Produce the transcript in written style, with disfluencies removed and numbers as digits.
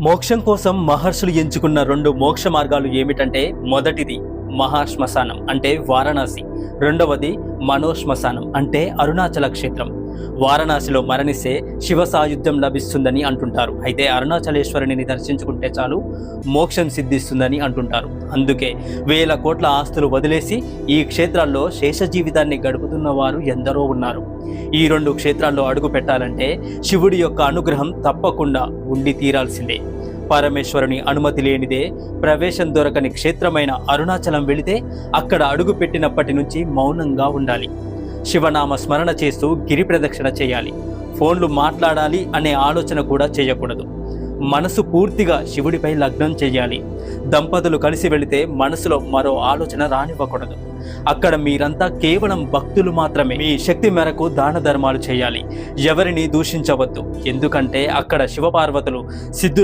మోక్షం కోసం మహర్షులు ఎంచుకున్న 2 మోక్ష మార్గాలు ఏమిటంటే, మొదటిది మహాశ్మశానం అంటే వారణాసి, రెండవది మనోశ్మశానం అంటే అరుణాచల క్షేత్రం. వారణాసిలో మరణిస్తే శివ సాయుధ్యం లభిస్తుందని అంటుంటారు. అయితే అరుణాచలేశ్వరుని దర్శించుకుంటే చాలు మోక్షం సిద్ధిస్తుందని అంటుంటారు. అందుకే వేల కోట్ల ఆస్తులు వదిలేసి ఈ క్షేత్రాల్లో శేష జీవితాన్ని గడుపుతున్న వారు ఎందరో ఉన్నారు. ఈ 2 క్షేత్రాల్లో అడుగు పెట్టాలంటే శివుడి యొక్క అనుగ్రహం తప్పకుండా ఉండి తీరాల్సిందే. పరమేశ్వరుని అనుమతి లేనిదే ప్రవేశం దొరకని క్షేత్రమైన అరుణాచలం వెళితే అక్కడ అడుగు పెట్టినప్పటి నుంచి మౌనంగా ఉండాలి. శివనామ స్మరణ చేస్తూ గిరి ప్రదక్షిణ చేయాలి. ఫోన్లు మాట్లాడాలి అనే ఆలోచన కూడా చేయకూడదు. మనసు పూర్తిగా శివుడిపై లగ్నం చేయాలి. దంపతులు కలిసి వెళితే మనసులో మరో ఆలోచన రానివ్వకూడదు. అక్కడ మీరంతా కేవలం భక్తులు మాత్రమే. మీ శక్తి మేరకు దాన ధర్మాలు చేయాలి. ఎవరిని దూషించవద్దు. ఎందుకంటే అక్కడ శివపార్వతులు సిద్ధు